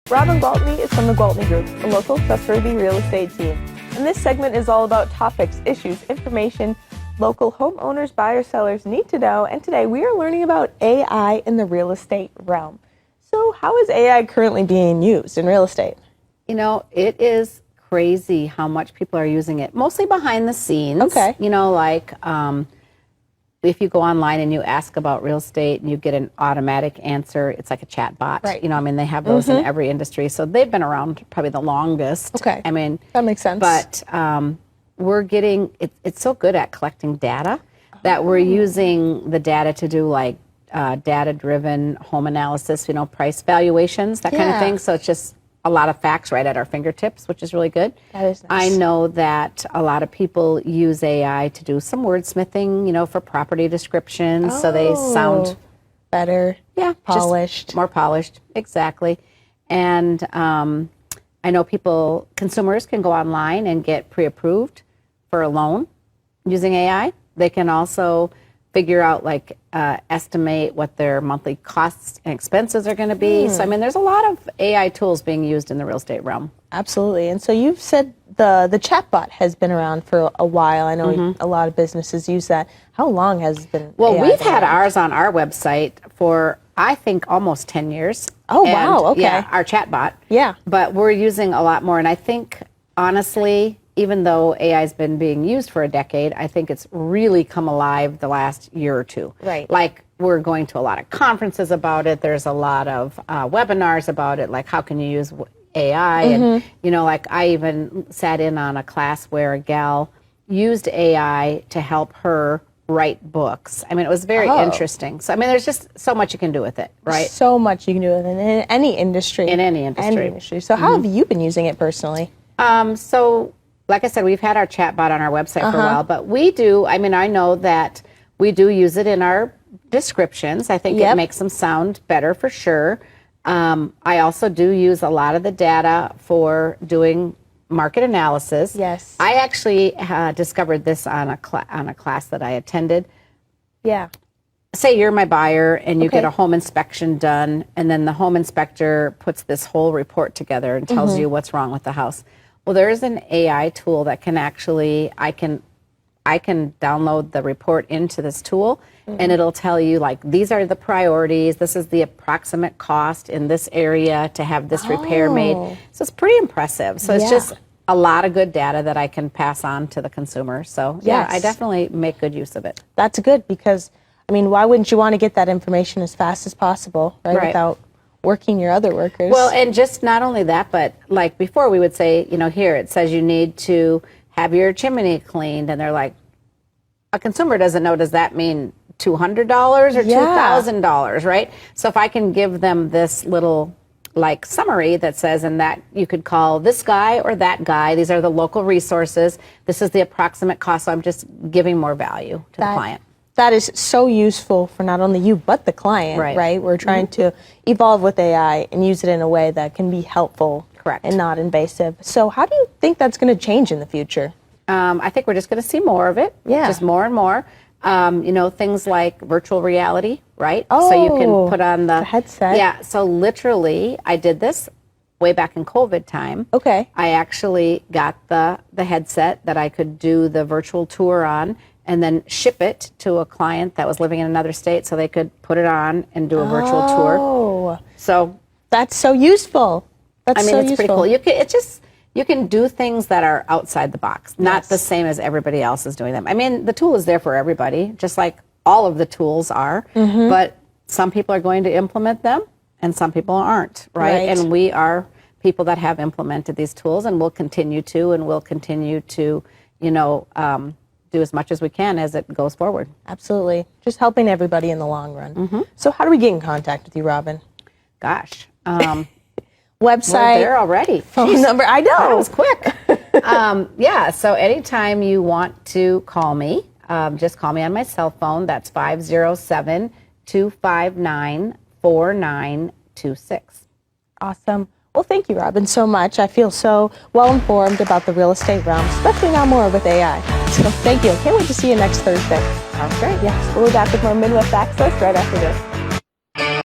Robin Gwaltney is from the Gwaltney Group, a local trustworthy real estate team. And this segment is all about topics, issues, information local homeowners, buyers, sellers need to know. And today we are learning about AI in the real estate realm. So how is AI currently being used in real estate? You know, it is crazy how much people are using it, mostly behind the scenes. Okay. You know, like if you go online and you ask about real estate and you get an automatic answer, it's like a chat bot. Right. You know, I mean, they have those in every industry. So they've been around probably the longest. Okay. I mean, that makes sense. But we're getting, it's so good at collecting data that we're using the data to do like data-driven home analysis, you know, price valuations, that kind of thing. So it's just a lot of facts right at our fingertips, which is really good. That is nice. I know that a lot of people use AI to do some wordsmithing, you know, for property descriptions, so they sound better, polished. more polished, exactly. And I know consumers can go online and get pre-approved for a loan using AI. They can also figure out, like, estimate what their monthly costs and expenses are going to be. So, I mean, there's a lot of AI tools being used in the real estate realm. Absolutely. And so you've said the chatbot has been around for a while. I know a lot of businesses use that. How long has it been? Well, AI we've been had around? ours on our website for, I think, almost 10 years. Oh, wow. Okay. Yeah, our chatbot. Yeah. But we're using a lot more. And I think, honestly, even though AI has been being used for a decade, I think it's really come alive the last year or two. Right. Like, we're going to a lot of conferences about it. There's a lot of webinars about it, like how can you use AI. And, you know, like I even sat in on a class where a gal used AI to help her write books. I mean, it was very interesting. So, I mean, there's just so much you can do with it, right? So much you can do with it in any industry. In any industry. So how have you been using it personally? So, like I said, we've had our chatbot on our website for a while, but we do, I mean, I know that we do use it in our descriptions. I think it makes them sound better for sure. I also do use a lot of the data for doing market analysis. Yes. I actually discovered this on a class that I attended. Yeah. Say you're my buyer and you get a home inspection done, and then the home inspector puts this whole report together and tells you what's wrong with the house. Well, there's an AI tool that can actually, I can download the report into this tool, and it'll tell you, like, these are the priorities, this is the approximate cost in this area to have this repair made. So it's pretty impressive. So it's just a lot of good data that I can pass on to the consumer. So yeah, I definitely make good use of it. That's good, because, I mean, why wouldn't you want to get that information as fast as possible, right? Without working your other workers. Well, and just not only that, but like before we would say, you know, here it says you need to have your chimney cleaned, and they're like, a consumer doesn't know, does that mean $200 or $2,000, right? So if I can give them this little like summary that says, and that you could call this guy or that guy, these are the local resources, this is the approximate cost, so I'm just giving more value to the client. That is so useful for not only you, but the client, right? We're trying to evolve with AI and use it in a way that can be helpful and not invasive. So how do you think that's going to change in the future? I think we're just going to see more of it, just more and more. You know, things like virtual reality, right? So you can put on the headset. Yeah, so literally, I did this way back in COVID time. Okay. I actually got the headset that I could do the virtual tour on, and then ship it to a client that was living in another state so they could put it on and do a virtual tour. So that's so useful. That's I mean, so it's pretty cool. You can do things that are outside the box, not the same as everybody else is doing them. I mean, the tool is there for everybody, just like all of the tools are, but some people are going to implement them and some people aren't, right? And we are people that have implemented these tools, and we'll continue to, you know, do as much as we can as it goes forward. Absolutely. Just helping everybody in the long run. So how do we get in contact with you, Robin? Gosh. Website. We're there already. Phone number. I know. That was quick. Yeah, so anytime you want to call me, just call me on my cell phone. That's 507-259-4926. Awesome. Well, thank you, Robin, so much. I feel so well informed about the real estate realm, especially now more with AI. So thank you. Can't wait to see you next Thursday. Sounds great. Yes, we'll be back with more Midwest Access right after this.